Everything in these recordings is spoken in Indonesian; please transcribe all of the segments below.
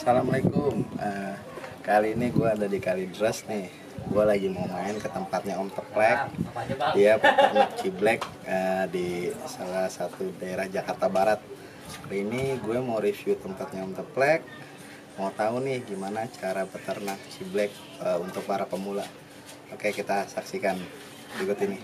Assalamualaikum. Kali ini gue ada di Kalideres nih. Gue lagi mau main ke tempatnya Om Teplek. Dia peternak ciblek di salah satu daerah Jakarta Barat. Kali ini gue mau review tempatnya Om Teplek. Mau tahu nih gimana cara peternak ciblek untuk para pemula. Oke, kita saksikan berikut ini.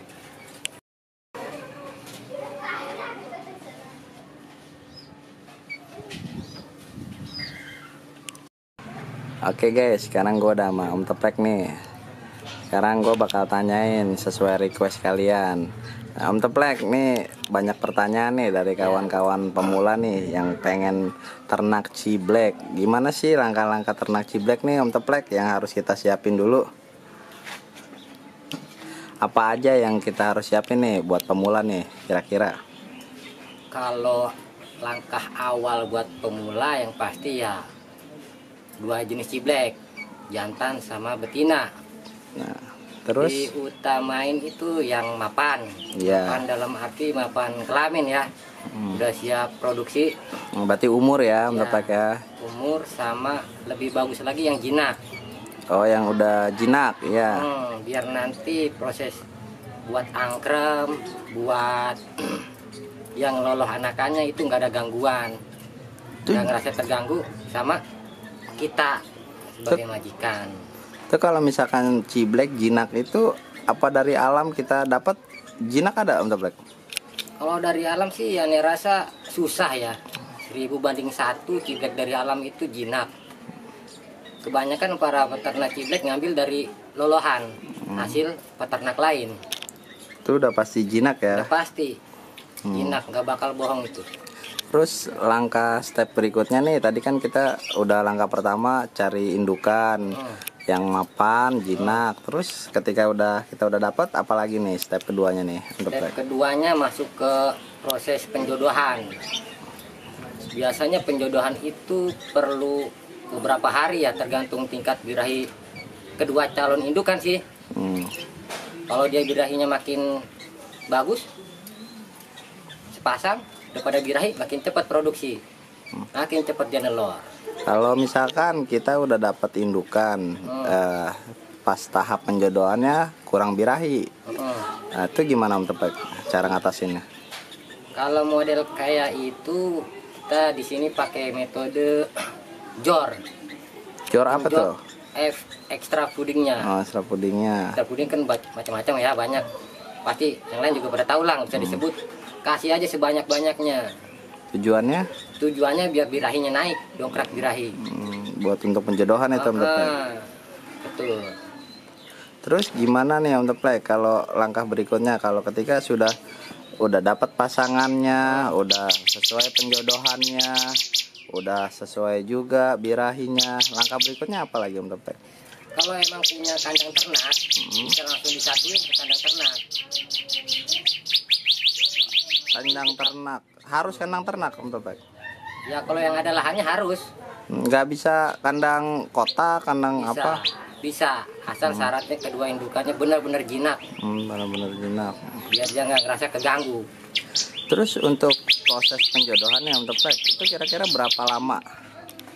Oke guys, sekarang gue udah sama Om Teplek nih. Sekarang gue bakal tanyain sesuai request kalian. Nah, Om Teplek nih banyak pertanyaan nih dari kawan-kawan pemula nih yang pengen ternak ciblek. Gimana sih langkah-langkah ternak ciblek nih Om Teplek yang harus kita siapin dulu? Apa aja yang kita harus siapin nih buat pemula nih kira-kira? Kalau langkah awal buat pemula yang pasti ya dua jenis ciblek, jantan sama betina. Nah, terus diutamain itu yang mapan. Mapan dalam arti mapan kelamin ya. Udah siap produksi. Berarti umur ya Om Teplek ya. Umur sama lebih bagus lagi yang jinak. Oh, yang udah jinak ya. Biar nanti proses buat angkrem, buat yang loloh anakannya itu nggak ada gangguan. Nggak ngerasa terganggu sama kita sebagai majikan. Itu kalau misalkan ciblek jinak itu apa dari alam kita dapat jinak ada Om Teplek? Kalau dari alam sih ya rasa susah ya. 1000 banding 1 ciblek dari alam itu jinak. Kebanyakan para peternak ciblek ngambil dari lolohan hasil peternak lain. Itu udah pasti jinak ya? Udah pasti jinak, nggak bakal bohong itu. Terus langkah step berikutnya nih, tadi kan kita udah langkah pertama cari indukan yang mapan, jinak. Terus ketika kita udah dapat, apalagi nih step keduanya nih? Step keduanya masuk ke proses penjodohan. Biasanya penjodohan itu perlu beberapa hari ya, tergantung tingkat birahi kedua calon indukan sih. Kalau dia birahinya makin bagus, sepasang daripada birahi makin cepat produksi, makin cepat dia nelor. Kalau misalkan kita udah dapat indukan, pas tahap penjodohannya kurang birahi, nah, itu gimana Om Teplek cara ngatasinnya? Kalau model kayak itu kita di sini pakai metode jor. Jor apa tuh? Extra pudingnya. Oh, extra pudingnya. Extra puding kan macam-macam ya, banyak. Pasti yang lain juga pada tahu lah, bisa disebut. Kasih aja sebanyak-banyaknya. Tujuannya? Tujuannya biar birahinya naik, dongkrak birahi. Buat untuk penjodohan itu Om Teplek. Betul. Terus gimana nih Om Teplek kalau langkah berikutnya, kalau ketika udah dapat pasangannya, udah sesuai penjodohannya, udah sesuai juga birahinya, langkah berikutnya apa lagi Om Teplek? Kalau emang punya kandang ternak, bisa langsung disatuin ke kandang ternak. Kandang ternak, harus kandang ternak Om Teplek? Ya kalau yang ada lahannya harus. Nggak bisa kandang kota, kandang bisa, apa? Bisa, asal syaratnya kedua indukannya benar-benar jinak. Benar-benar jinak. Biar dia nggak ngerasa keganggu. Terus untuk proses penjodohannya Om Teplek, itu kira-kira berapa lama?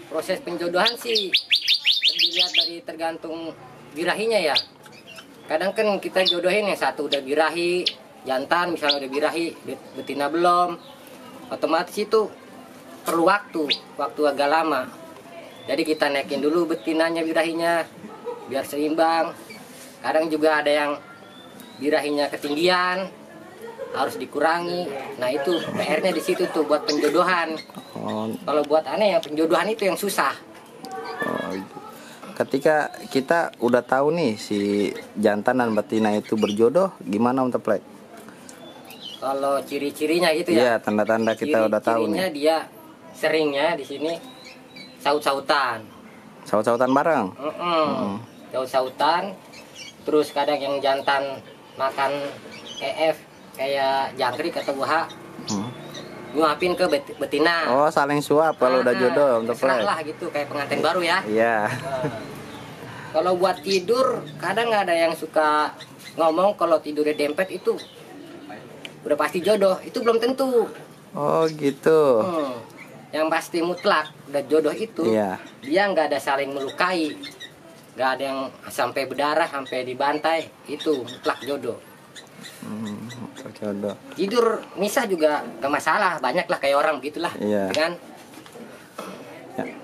Proses penjodohan sih dilihat dari tergantung birahinya ya. Kadang kan kita jodohin yang satu udah birahi, jantan misalnya udah birahi, betina belum, otomatis itu perlu waktu agak lama. Jadi kita naikin dulu betinanya birahinya biar seimbang. Kadang juga ada yang birahinya ketinggian, harus dikurangi. Nah itu PR-nya di situ tuh buat penjodohan. Kalau buat aneh yang penjodohan itu yang susah. Ketika kita udah tahu nih si jantan dan betina itu berjodoh, gimana Om Teplek? Kalau ciri-cirinya gitu ya? Iya, tanda-tanda kita udah tahu nih. Dia seringnya di sini saut-sautan. Saut-sautan bareng? Saut-sautan. Terus kadang yang jantan makan EF kayak jangkrik atau buah, nyuapin ke betina. Oh, saling suap kalau udah jodoh Om Teplek. Lah gitu, kayak pengantin baru ya. Iya. Kalau buat tidur, kadang ada yang suka ngomong kalau tidurnya dempet itu udah pasti jodoh. Itu belum tentu. Oh gitu. yang pasti mutlak udah jodoh itu, Iya. dia nggak ada saling melukai, nggak ada yang sampai berdarah, sampai dibantai, itu mutlak jodoh. Jodoh. Tidur misah juga gak masalah, banyak lah kayak orang gitulah. Iya. Kan?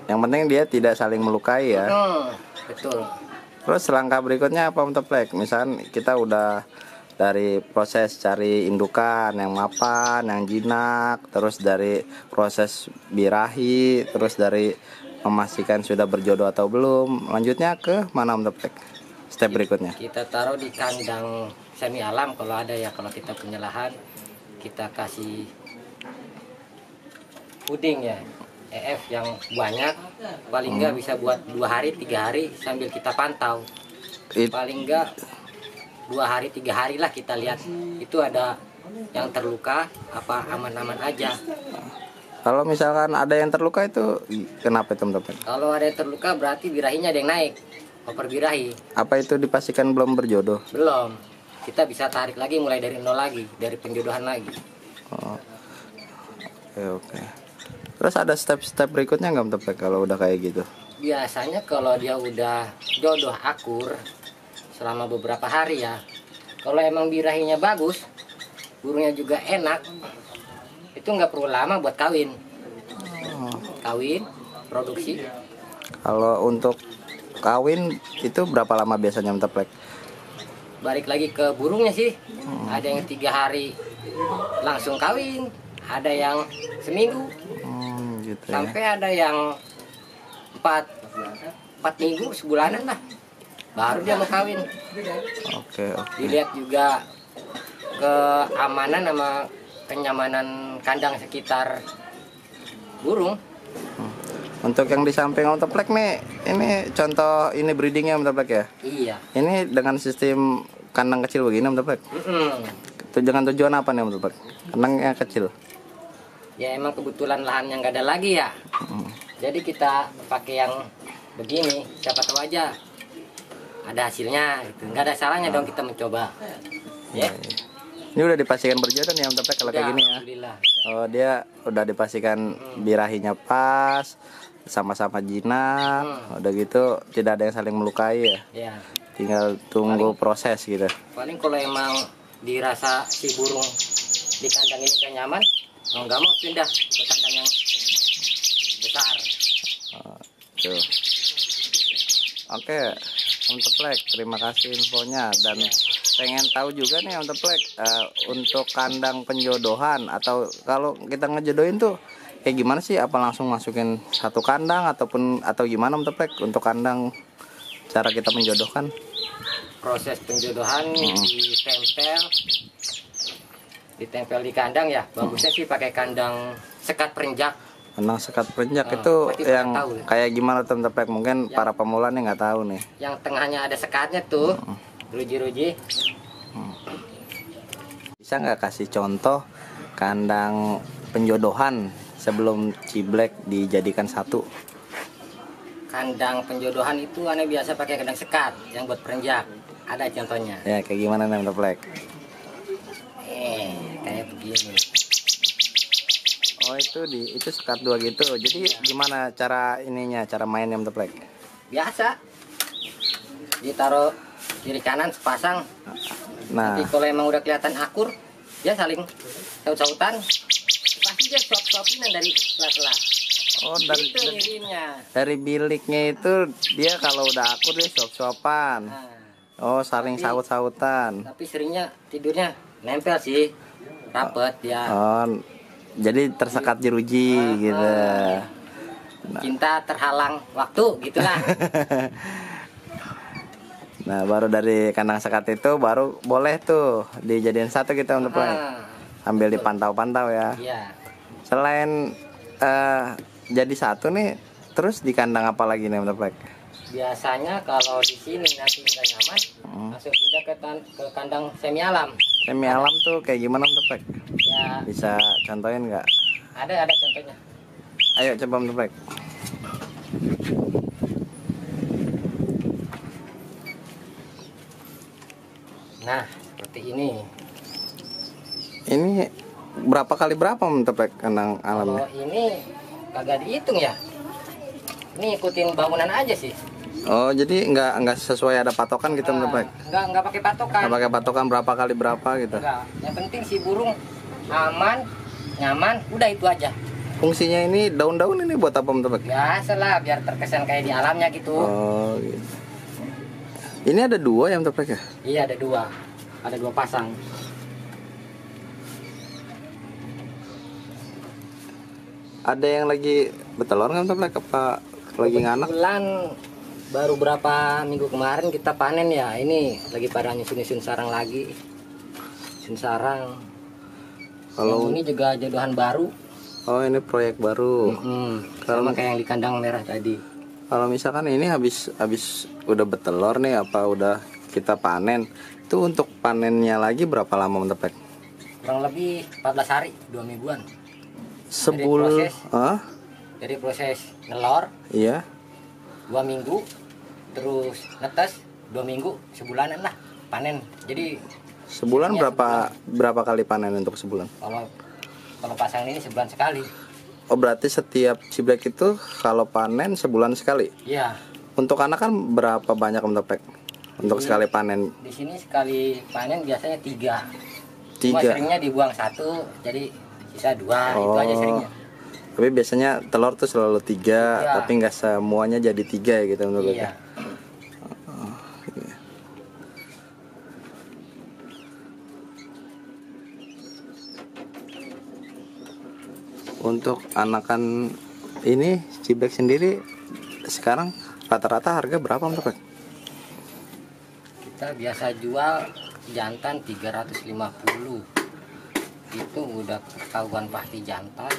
Yang penting dia tidak saling melukai ya. Betul. Terus langkah berikutnya apa Om Teplek? Misalkan kita udah dari proses cari indukan yang mapan, yang jinak, terus dari proses birahi, terus dari memastikan sudah berjodoh atau belum. Lanjutnya ke mana Om Teplek? Step berikutnya. Kita taruh di kandang semi alam kalau ada ya, kalau kita punya lahan kita kasih puding ya, EF yang banyak, paling enggak bisa buat 2 hari 3 hari sambil kita pantau. Paling enggak 2 hari 3 hari lah kita lihat itu ada yang terluka apa aman-aman aja. Kalau misalkan ada yang terluka itu kenapa itu Om Teplek? Kalau ada yang terluka berarti birahinya ada yang naik, koper birahi. Apa itu dipastikan belum berjodoh? Belum. Kita bisa tarik lagi mulai dari nol lagi, dari penjodohan lagi. Oh. Oke. Terus ada step-step berikutnya nggak Om Teplek kalau udah kayak gitu? Biasanya kalau dia udah jodoh akur selama beberapa hari ya, kalau emang birahinya bagus, burungnya juga enak, itu nggak perlu lama buat kawin. Kawin, produksi. Kalau untuk kawin itu berapa lama biasanya Om Teplek? Balik lagi ke burungnya sih. Ada yang 3 hari langsung kawin, ada yang seminggu, Gitu ya. sampai ada yang 4 minggu, sebulanan lah, baru dia mau kawin. Oke. Dilihat juga keamanan sama kenyamanan kandang sekitar burung. Untuk yang di samping Om Teplek nih, ini contoh ini breedingnya Om Teplek ya? Iya. Ini dengan sistem kandang kecil begini Om Teplek? Dengan tujuan apa nih Om Teplek? Kandangnya kecil? Ya emang kebetulan lahan yang gak ada lagi ya. Jadi kita pakai yang begini, siapa tahu aja ada hasilnya gitu. Nggak ada salahnya dong kita mencoba. Ya. Ini udah dipastikan berjodoh nih Om Teplek kalau kayak gini ya? Alhamdulillah. Oh, dia udah dipastikan birahinya pas, sama-sama jinak, udah gitu tidak ada yang saling melukai ya? Ya. Tinggal tunggu proses gitu. Paling kalau emang dirasa si burung di kandang ini gak nyaman, mau nggak mau pindah ke kandang yang besar. Tuh. Oke, Om Teplek, terima kasih infonya dan pengen tahu juga nih Om Teplek untuk kandang penjodohan atau kalau kita ngejodohin tuh kayak gimana sih? Apa langsung masukin satu kandang atau gimana Om Teplek untuk kandang cara kita menjodohkan? Proses penjodohan ditempel di kandang ya. Bagusnya sih pakai kandang sekat perenjak. Kandang sekat perenjak itu yang tahu, ya? kayak gimana Om Teplek? Mungkin para pemula nih nggak tahu nih. Yang tengahnya ada sekatnya tuh, ruji-ruji. Bisa nggak kasih contoh kandang penjodohan sebelum ciblek dijadikan satu? Kandang penjodohan itu aneh biasa pakai kandang sekat yang buat perenjak. Ada contohnya. Ya kayak gimana nih Om Teplek? Kayak begini. Oh itu sekat 2 gitu. Jadi gimana cara cara mainnya Om Teplek? Biasa. Ditaruh kiri kanan sepasang. Nah, Nanti kalau emang udah kelihatan akur, dia saling saut-sautan. Pasti dia suap-suapin dari sela-sela. oh Itu ngirimnya. dari biliknya itu dia kalau udah akur dia suap-suapan. Nah, Oh saling saut-sautan. tapi seringnya tidurnya nempel sih, rapet ya. Oh jadi tersekat jeruji gitu. Cinta terhalang waktu gitulah. Nah baru dari kandang sekat itu baru boleh tuh dijadiin satu kita Om Teplek. Sambil dipantau-pantau ya. Iya. Selain jadi satu nih, terus di kandang apa lagi nih Om Teplek? Biasanya kalau di sini nanti nggak nyaman, langsung pindah ke kandang semi alam. Semi alam tuh kayak gimana Om Teplek? Ya, Bisa contohin nggak? ada contohnya. Ayo coba Om Teplek. Nah, seperti ini. Ini berapa kali berapa Om Teplek kandang alamnya? Kalau ini kagak dihitung ya. Ini ikutin bangunan aja sih. Oh, jadi nggak sesuai ada patokan gitu Om Teplek? Nggak pakai patokan. Nggak pakai patokan berapa kali berapa gitu? Enggak. Yang penting si burung aman, nyaman, udah itu aja. Fungsinya ini daun-daun ini buat apa Om Teplek? Biasalah, biar terkesan kayak di alamnya gitu. Oh, gitu. Ini ada 2 ya Om Teplek ya? Iya, ada 2. Ada 2 pasang. Ada yang lagi bertelur nggak Om Teplek? Apa lagi nganak? Kebetulan baru berapa minggu kemarin kita panen ya. Ini lagi pada nyusun sarang lagi. Nyusun sarang. Kalau ini juga jodohan baru. Oh, ini proyek baru. Sama kayak yang di kandang merah tadi. Kalau misalkan ini habis udah bertelur nih, apa udah kita panen, itu untuk panennya lagi berapa lama Om Teplek? Kurang lebih 14 hari, 2 mingguan. Dari proses nelor, iya, 2 minggu, terus netes 2 minggu, sebulanan lah panen. Jadi sebulan berapa kali panen untuk sebulan? Kalau pasang ini sebulan sekali. Oh, berarti setiap ciblek itu kalau panen sebulan sekali? Iya. Untuk anak kan berapa banyak Om Teplek untuk sekali panen? Di sini sekali panen biasanya 3. 3. Cuma seringnya dibuang 1, jadi sisa 2. Itu aja seringnya. Tapi biasanya telur tuh selalu 3, tapi nggak semuanya jadi 3 gitu Om Teplek. Iya. Untuk anakan ini ciblek sendiri sekarang rata-rata harga berapa Om Teplek? Kita biasa jual jantan 350. Itu udah ketahuan pasti jantan.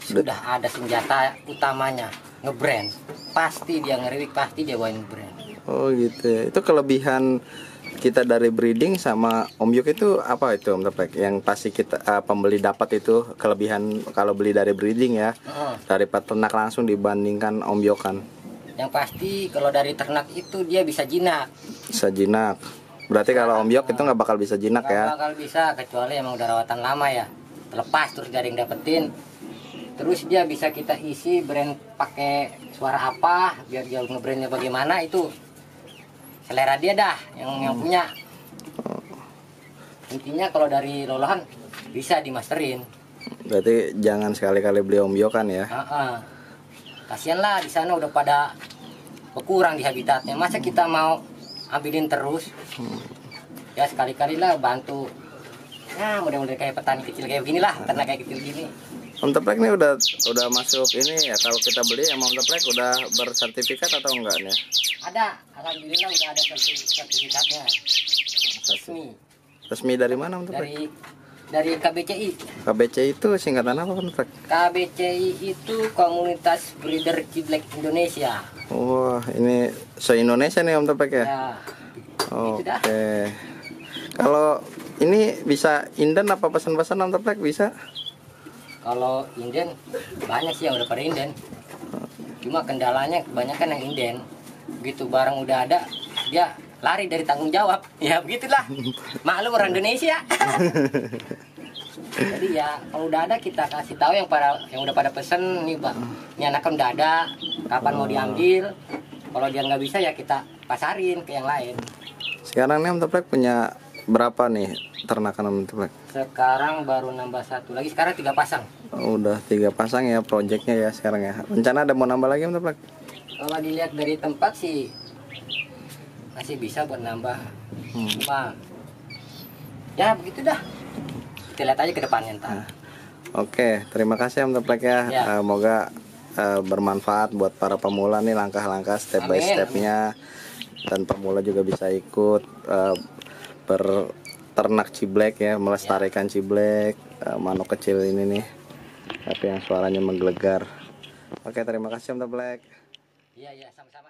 Sudah ada senjata utamanya, ngebrand. Pasti dia ngeriwik, pasti dia bawain brand. Oh gitu ya. Itu kelebihan kita dari breeding sama Om Yuk itu apa itu Om Teplek? Yang pasti kita pembeli dapat itu kelebihan kalau beli dari breeding ya, dari peternak langsung dibandingkan Om Yokan. Yang pasti kalau dari ternak itu dia bisa jinak. Bisa jinak. Berarti kalau Om Yok itu nggak bakal bisa jinak ya? Nggak bakal bisa, kecuali emang udah rawatan lama ya. Lepas terus dari yang dapetin. Terus dia bisa kita isi brand pakai suara apa, biar dia ngebrandnya bagaimana itu selera dia dah yang punya. Intinya kalau dari lolohan bisa dimasterin. Berarti jangan sekali-kali beli Om Yokan ya? Kasian lah di sana udah pada berkurang di habitatnya. Masa kita mau ambilin terus? Ya sekali-kali lah bantu. Nah mudah-mudahan kayak petani kecil kayak begini lah, ternak kayak kecil gini. Om Teplek ini udah masuk ini ya, kalau kita beli Om Teplek udah bersertifikat atau enggak nih? Ada, alhamdulillah udah ada sertifikatnya. Resmi dari mana Om Teplek? Dari KBCI. KBCI itu singkatan apa Om Teplek? KBCI itu Komunitas Breeder Ciblek Indonesia. Wah, ini se-Indonesia nih Om Teplek ya? Ya. Oke. Kalau ini bisa inden apa pesan-pesan Om Teplek bisa? Kalau inden banyak sih yang udah pada inden. Cuma kendalanya kebanyakan yang inden. Begitu barang udah ada, dia lari dari tanggung jawab. Ya begitulah. Maklum orang Indonesia. Jadi ya kalau udah ada kita kasih tahu yang udah pada pesen nih Pak. Ini anaknya udah ada, kapan mau diambil. Kalau dia nggak bisa ya kita pasarin ke yang lain. Sekarang nih Om Teplek punya berapa nih ternakan Om Teplek? Sekarang baru nambah 1 lagi, sekarang 3 pasang. Udah 3 pasang ya proyeknya ya sekarang ya. Rencana ada mau nambah lagi Om Teplek? Kalau dilihat dari tempat sih masih bisa buat nambah. Cuma ya begitu dah. Kita lihat aja ke depannya ntar. Oke, terima kasih Om Teplek ya. Semoga bermanfaat buat para pemula nih langkah-langkah step by stepnya. Dan pemula juga bisa ikut berternak ciblek ya, melestarikan ciblek, manuk kecil ini nih, tapi yang suaranya menggelegar. Oke, terima kasih Om Teplek. Iya, sama-sama.